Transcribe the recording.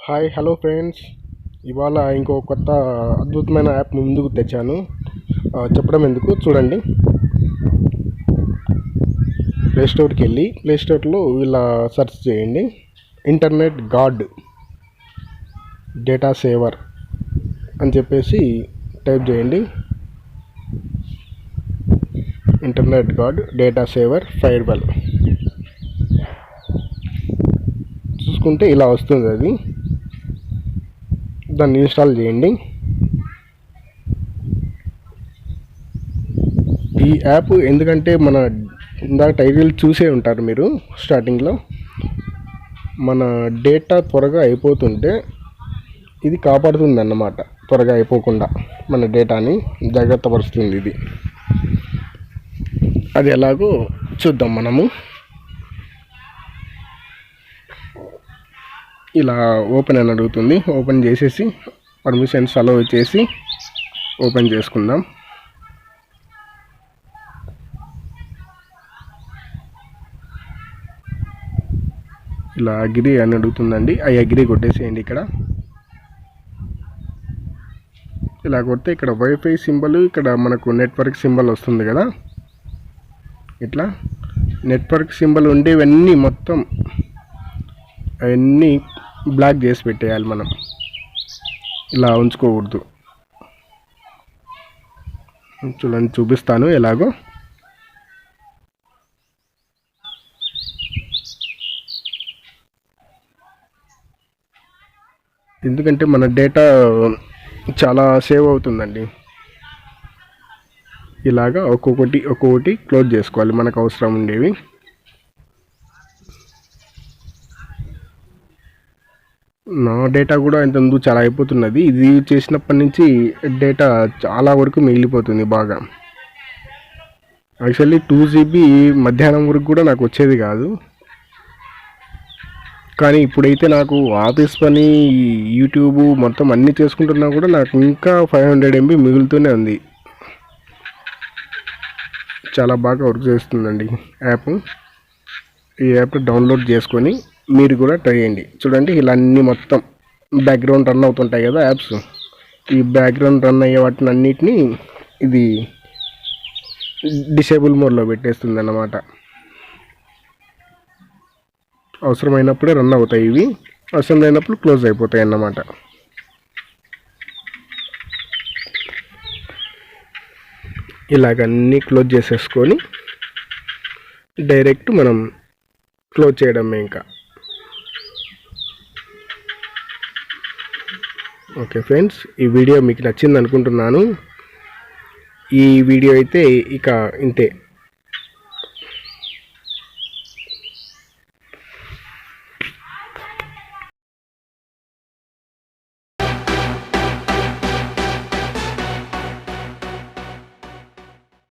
Hi hello friends, ఇవాళ ఇంకో కొత్త అద్భుతమైన యాప్ ముందుకు తెచ్చాను. చెప్పడం ఎందుకు, చూడండి. ప్లేస్టోర్కి వెళ్ళి ప్లేస్టోర్లో ఇలా సెర్చ్ చేయండి, ఇంటర్నెట్ గార్డ్ డేటా సేవర్ అని చెప్పేసి టైప్ చేయండి. ఇంటర్నెట్ గార్డ్ డేటా సేవర్ ఫైర్వెల్ చూసుకుంటే ఇలా వస్తుంది. అది దాన్ని ఇన్స్టాల్ చేయండి. ఈ యాప్ ఎందుకంటే మన ఇందాక టైటిల్ చూసే ఉంటారు మీరు స్టార్టింగ్లో, మన డేటా త్వరగా అయిపోతుంటే ఇది కాపాడుతుంది అన్నమాట. త్వరగా అయిపోకుండా మన డేటాని జాగ్రత్త పరుస్తుంది ఇది. అది ఎలాగో చూద్దాం మనము. ఇలా ఓపెన్ అని అడుగుతుంది, ఓపెన్ చేసేసి పర్మిషన్స్ అలౌ చేసి ఓపెన్ చేసుకుందాం. ఇలా అగ్రీ అని అడుగుతుందండి, ఆ అగ్రీ కొట్టేసేయండి. ఇక్కడ ఇలా కొడితే ఇక్కడ వైఫై సింబల్, ఇక్కడ మనకు నెట్వర్క్ సింబల్ వస్తుంది కదా. ఇట్లా నెట్వర్క్ సింబల్ ఉండేవన్నీ మొత్తం అవన్నీ బ్లాక్ చేసి పెట్టేయాలి మనం, ఇలా ఉంచుకోకూడదు. చూడండి, చూపిస్తాను ఎలాగో. ఎందుకంటే మన డేటా చాలా సేవ్ అవుతుందండి. ఇలాగా ఒక్కొక్కటి క్లోజ్ చేసుకోవాలి మనకు అవసరం ఉండేవి. నా డేటా కూడా ఇంతకుముందు చాలా అయిపోతున్నది. ఇది చేసినప్పటి నుంచి డేటా చాలా వరకు మిగిలిపోతుంది బాగా. యాక్చువల్లీ 2 GB మధ్యాహ్నం వరకు కూడా నాకు వచ్చేది కాదు, కానీ ఇప్పుడైతే నాకు ఆఫీస్ పని, యూట్యూబ్ మొత్తం అన్నీ చేసుకుంటున్నా కూడా నాకు ఇంకా 500 MB మిగులుతూనే ఉంది. చాలా బాగా వర్క్ చేస్తుందండి యాప్. ఈ యాప్ డౌన్లోడ్ చేసుకొని మీరు కూడా ట్రై చేయండి. చూడండి, ఇలా అన్నీ మొత్తం బ్యాక్గ్రౌండ్ రన్ అవుతుంటాయి కదా యాప్స్. ఈ బ్యాక్గ్రౌండ్ రన్ అయ్యే వాటిని అన్నిటినీ ఇది డిసేబుల్ మోడ్లో పెట్టేస్తుంది అన్నమాట. అవసరమైనప్పుడే రన్ అవుతాయి ఇవి, అవసరం లేనప్పుడు క్లోజ్ అయిపోతాయి అన్నమాట. ఇలాగన్నీ క్లోజ్ చేసేసుకొని డైరెక్ట్ మనం క్లోజ్ చేయడమే ఇంకా. ఓకే ఫ్రెండ్స్, ఈ వీడియో మీకు నచ్చింది అనుకుంటున్నాను. ఈ వీడియో అయితే ఇక ఇంతే.